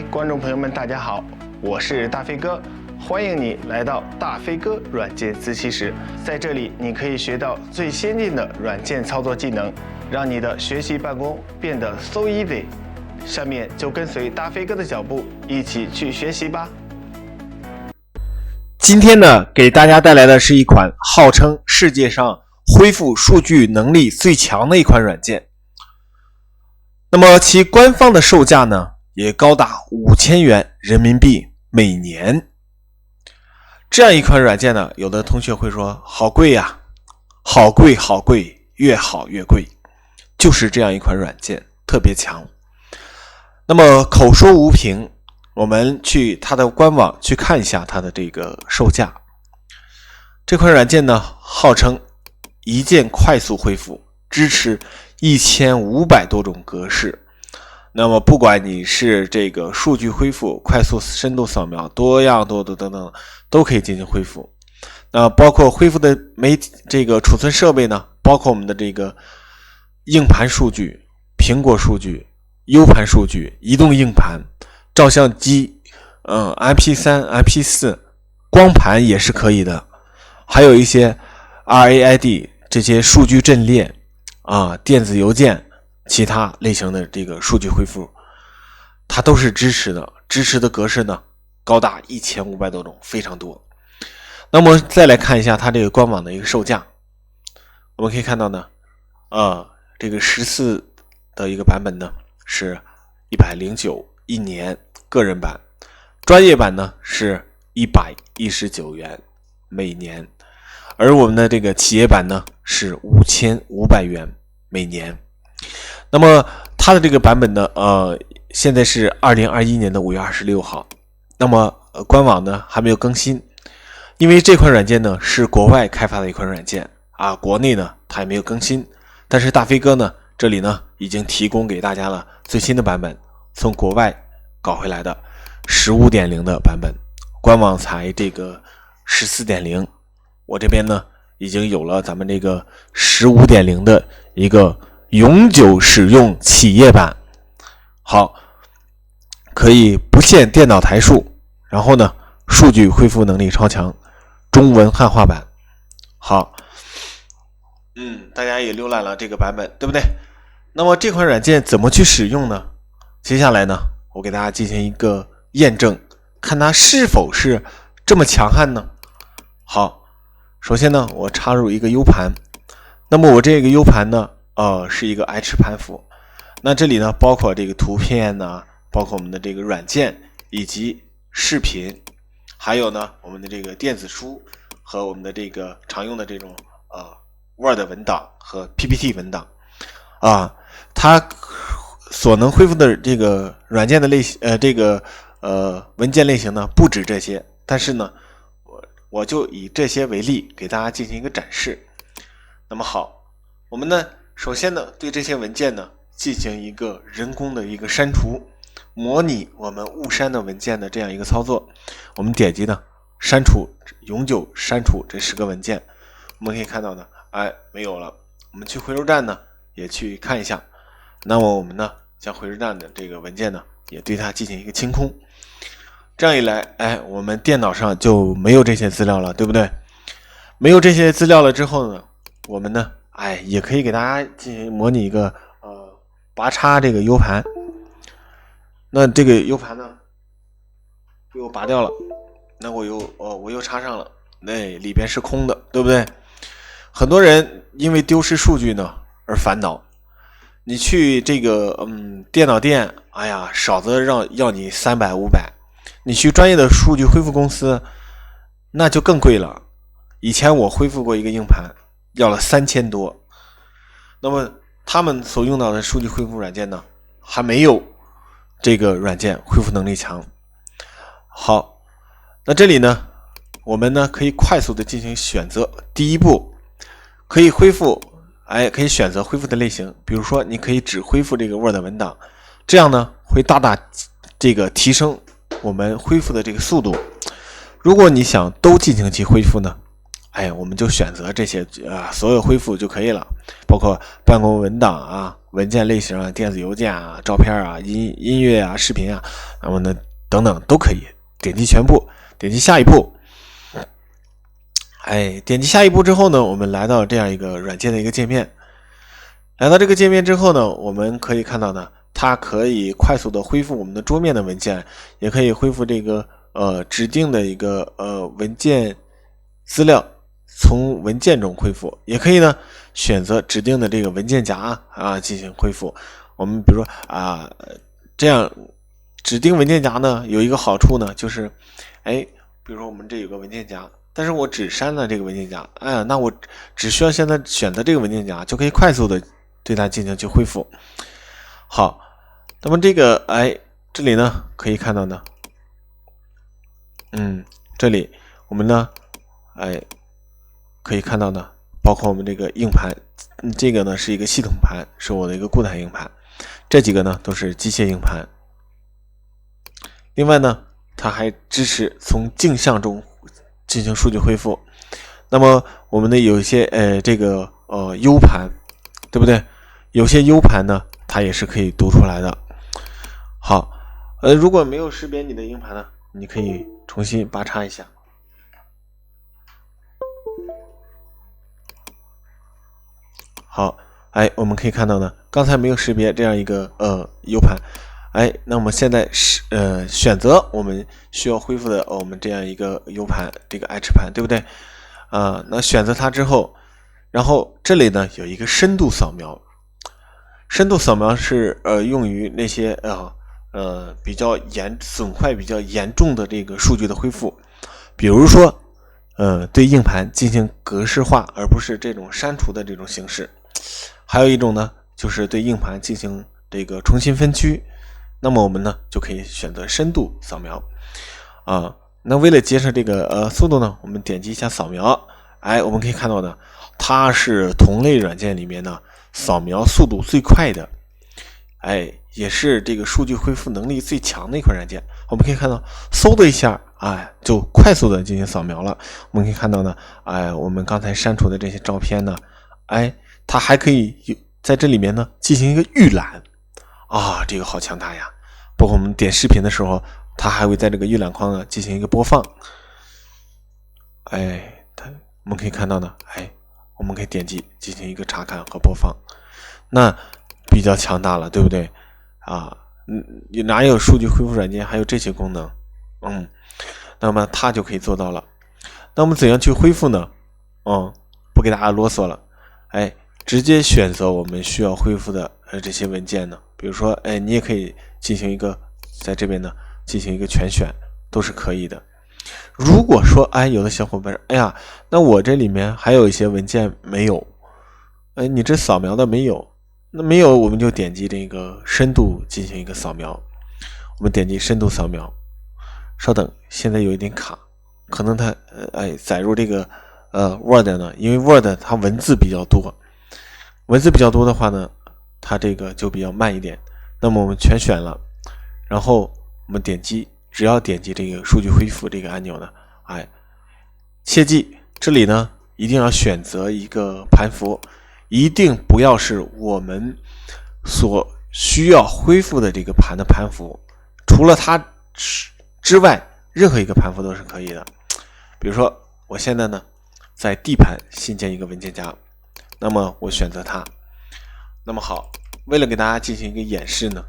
嗨，观众朋友们，大家好，我是大飞哥，欢迎你来到大飞哥软件自习室。在这里，你可以学到最先进的软件操作技能，让你的学习办公变得 so easy。下面就跟随大飞哥的脚步，一起去学习吧。今天呢，给大家带来的是一款号称世界上恢复数据能力最强的一款软件。那么其官方的售价呢，也高达5000元人民币每年。这样一款软件呢，有的同学会说好贵呀，好贵好贵，越好越贵。就是这样一款软件，特别强。那么口说无凭，我们去它的官网去看一下它的这个售价。这款软件呢，号称一键快速恢复，支持1500多种格式。那么不管你是这个数据恢复、快速深度扫描、多样度等等，都可以进行恢复。那包括恢复的这个储存设备呢，包括我们的这个硬盘数据、苹果数据、U 盘数据、移动硬盘、照相机、MP3、MP4 光盘也是可以的，还有一些 RAID 这些数据阵列电子邮件其他类型的这个数据恢复，它都是支持的，支持的格式呢高达1500多种，非常多。那么再来看一下它这个官网的一个售价，我们可以看到呢这个14的一个版本呢是109一年个人版，专业版呢是119元每年，而我们的这个企业版呢是5500元每年。那么它的这个版本呢现在是2021年的5月26号，那么官网呢还没有更新，因为这款软件呢是国外开发的一款软件国内呢它也没有更新，但是大飞哥呢这里呢已经提供给大家了最新的版本，从国外搞回来的 15.0 的版本，官网才这个 14.0， 我这边呢已经有了咱们这个 15.0 的一个永久使用企业版。好，可以不限电脑台数，然后呢数据恢复能力超强，中文汉化版。好，大家也浏览了这个版本，对不对？那么这款软件怎么去使用呢？接下来呢我给大家进行一个验证，看它是否是这么强悍呢？好，首先呢我插入一个 U 盘，那么我这个 U 盘呢是一个 H 盘符，那这里呢包括这个图片呢，包括我们的这个软件以及视频，还有呢我们的这个电子书和我们的这个常用的这种Word 文档和 PPT 文档它所能恢复的这个软件的类型文件类型呢不止这些，但是呢我就以这些为例给大家进行一个展示。那么好，我们呢首先呢对这些文件呢进行一个人工的一个删除，模拟我们误删的文件的这样一个操作。我们点击呢删除，永久删除这10个文件，我们可以看到呢没有了。我们去回收站呢也去看一下，那么我们呢将回收站的这个文件呢也对它进行一个清空，这样一来我们电脑上就没有这些资料了，对不对？没有这些资料了之后呢，我们呢也可以给大家进行模拟一个拔插这个 U 盘。那这个 U 盘呢被我拔掉了，那我又插上了，那里边是空的，对不对？很多人因为丢失数据呢而烦恼，你去这个电脑店，少则要你300、500，你去专业的数据恢复公司那就更贵了。以前我恢复过一个硬盘要了3000多，那么他们所用到的数据恢复软件呢还没有这个软件恢复能力强。好，那这里呢我们呢可以快速的进行选择。第一步可以恢复可以选择恢复的类型，比如说你可以只恢复这个 Word 文档，这样呢会大大这个提升我们恢复的这个速度。如果你想都进行其恢复呢我们就选择这些所有恢复就可以了，包括办公文档文件类型啊、电子邮件啊、照片啊、音乐啊、视频啊，那么呢等等都可以。点击全部，点击下一步。点击下一步之后呢，我们来到这样一个软件的一个界面。来到这个界面之后呢，我们可以看到呢，它可以快速的恢复我们的桌面的文件，也可以恢复这个指定的一个文件资料，从文件中恢复，也可以呢选择指定的这个文件夹进行恢复。我们比如说这样指定文件夹呢有一个好处呢，就是比如说我们这有个文件夹，但是我只删了这个文件夹，那我只需要现在选择这个文件夹，就可以快速的对它进行去恢复。好，那么这个这里呢可以看到呢，这里我们呢可以看到呢，包括我们这个硬盘，这个呢是一个系统盘，是我的一个固态硬盘，这几个呢都是机械硬盘。另外呢，它还支持从镜像中进行数据恢复。那么我们的有一些这个U 盘，对不对？有些 U 盘呢，它也是可以读出来的。好，如果没有识别你的硬盘呢，你可以重新拔插一下。好，我们可以看到呢，刚才没有识别这样一个U 盘。那么现在是选择我们需要恢复的我们这样一个 U 盘，这个 H 盘，对不对？那选择它之后，然后这里呢有一个深度扫描。深度扫描是用于那些比较损坏比较严重的这个数据的恢复，比如说对硬盘进行格式化，而不是这种删除的这种形式。还有一种呢，就是对硬盘进行这个重新分区。那么我们呢就可以选择深度扫描那为了节省这个速度呢，我们点击一下扫描，我们可以看到呢，它是同类软件里面呢扫描速度最快的，也是这个数据恢复能力最强的一款软件。我们可以看到，嗖的一下，就快速的进行扫描了。我们可以看到呢，我们刚才删除的这些照片呢，它还可以在这里面呢进行一个预览。这个好强大呀！包括我们点视频的时候，它还会在这个预览框呢进行一个播放。我们可以看到呢，我们可以点击进行一个查看和播放，那比较强大了，对不对？哪有数据恢复软件还有这些功能？那么它就可以做到了。那我们怎样去恢复呢？不给大家啰嗦了，直接选择我们需要恢复的这些文件呢。比如说，你也可以进行一个在这边呢进行一个全选，都是可以的。如果说有的小伙伴说，那我这里面还有一些文件没有，你这扫描的没有，那没有我们就点击这个深度进行一个扫描。我们点击深度扫描，稍等，现在有一点卡，可能它载入这个Word 呢，因为 Word 它文字比较多，的话呢，它这个就比较慢一点。那么我们全选了，然后我们只要点击这个数据恢复这个按钮呢，切记这里呢一定要选择一个盘符，一定不要是我们所需要恢复的这个盘的盘符，除了它之外，任何一个盘符都是可以的。比如说我现在呢在 D 盘新建一个文件夹，那么我选择它。那么好，为了给大家进行一个演示呢，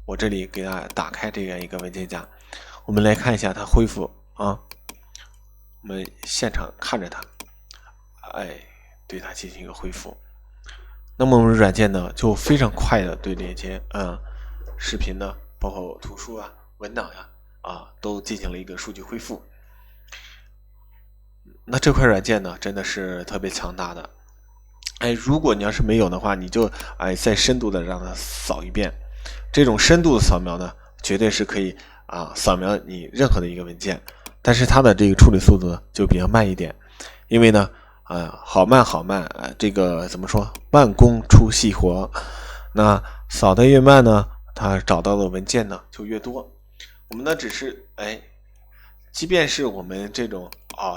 我这里给大家打开这样一个文件夹，我们来看一下它恢复我们现场看着它，对它进行一个恢复。那么我们软件呢就非常快的对这些视频呢，包括图书文档都进行了一个数据恢复。那这块软件呢真的是特别强大的。如果你要是没有的话，你就再深度的让它扫一遍。这种深度的扫描呢，绝对是可以扫描你任何的一个文件，但是它的这个处理速度就比较慢一点，因为呢好慢，这个怎么说，慢工出细活。那扫得越慢呢，它找到的文件呢就越多。我们呢只是即便是我们这种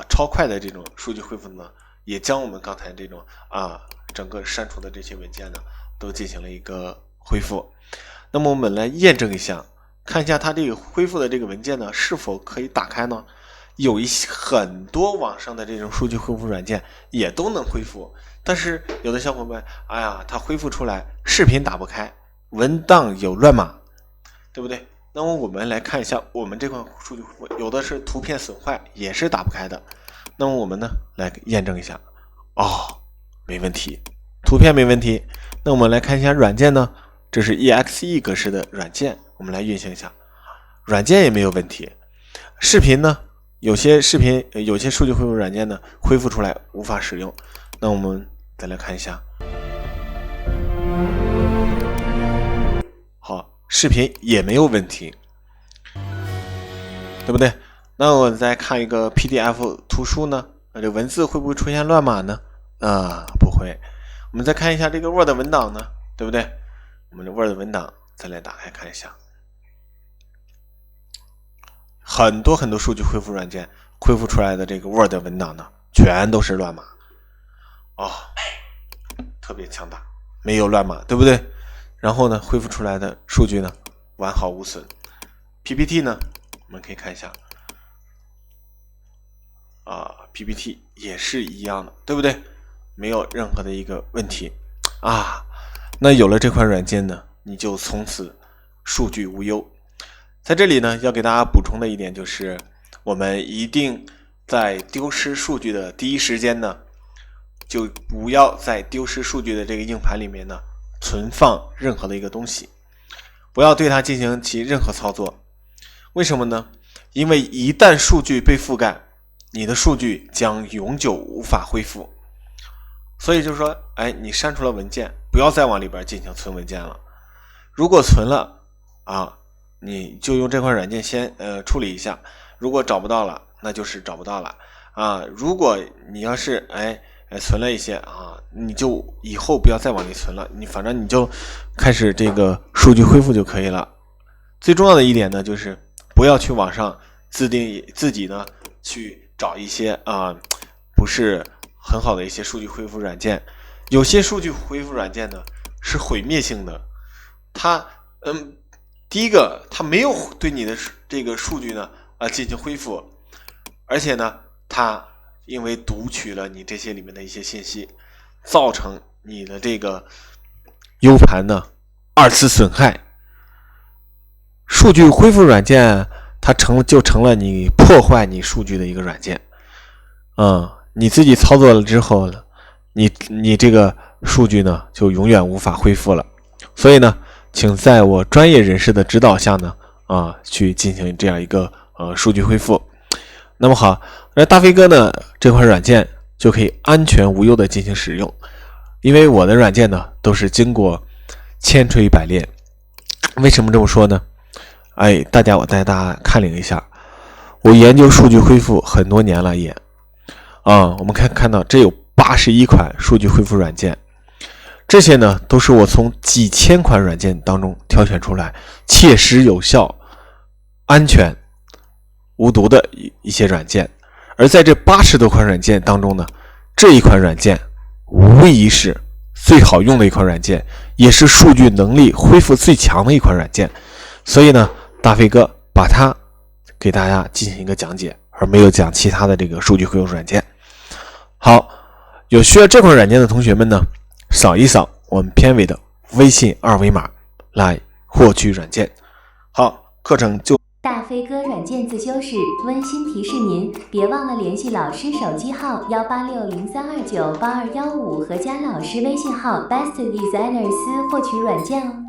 超快的这种数据恢复呢，也将我们刚才这种整个删除的这些文件呢，都进行了一个恢复。那么我们来验证一下，看一下它这个恢复的这个文件呢是否可以打开呢？有很多网上的这种数据恢复软件也都能恢复，但是有的小伙伴，哎呀，它恢复出来视频打不开，文档有乱码，对不对？那么我们来看一下我们这款数据恢复，有的是图片损坏也是打不开的。那么我们呢来验证一下，没问题，图片没问题。那我们来看一下软件呢，这是 EXE 格式的软件，我们来运行一下，软件也没有问题。视频呢，有些数据恢复软件呢恢复出来无法使用。那我们再来看一下，好，视频也没有问题，对不对？那我再看一个 PDF 图书呢，这文字会不会出现乱码呢？不会。我们再看一下这个 Word 文档呢，对不对？我们的 Word 文档再来打开看一下，很多数据恢复软件恢复出来的这个 Word 文档呢，全都是乱码，特别强大，没有乱码，对不对？然后呢，恢复出来的数据呢，完好无损。PPT 呢，我们可以看一下。PPT 也是一样的，对不对？没有任何的一个问题那有了这款软件呢，你就从此数据无忧。在这里呢，要给大家补充的一点就是，我们一定在丢失数据的第一时间呢，就不要在丢失数据的这个硬盘里面呢存放任何的一个东西，不要对它进行其任何操作。为什么呢？因为一旦数据被覆盖，你的数据将永久无法恢复。所以就是说，你删除了文件，不要再往里边进行存文件了。如果存了你就用这款软件先处理一下，如果找不到了，那就是找不到了如果你要是存了一些你就以后不要再往里存了，反正你就开始这个数据恢复就可以了。最重要的一点呢，就是不要去网上自己呢去找一些不是很好的一些数据恢复软件。有些数据恢复软件呢是毁灭性的，它第一个它没有对你的这个数据呢进行恢复，而且呢它因为读取了你这些里面的一些信息，造成你的这个 U 盘呢二次损害。数据恢复软件它就成了你破坏你数据的一个软件你自己操作了之后呢，你这个数据呢就永远无法恢复了。所以呢，请在我专业人士的指导下呢去进行这样一个数据恢复。那么好，那大飞哥呢这款软件就可以安全无忧的进行使用，因为我的软件呢都是经过千锤百炼。为什么这么说呢？我带大家看领一下，我研究数据恢复很多年了也我们看到这有81款数据恢复软件，这些呢都是我从几千款软件当中挑选出来切实有效、安全、无毒的一些软件。而在这80多款软件当中呢，这一款软件无疑是最好用的一款软件，也是数据能力恢复最强的一款软件。所以呢，大飞哥把它给大家进行一个讲解，而没有讲其他的这个数据恢复软件。好，有需要这款软件的同学们呢，扫一扫我们片尾的微信二维码来获取软件。好，课程就大飞哥软件自修室温馨提示您，别忘了联系老师手机号18603298215和加老师微信号 bestdesigners 获取软件哦。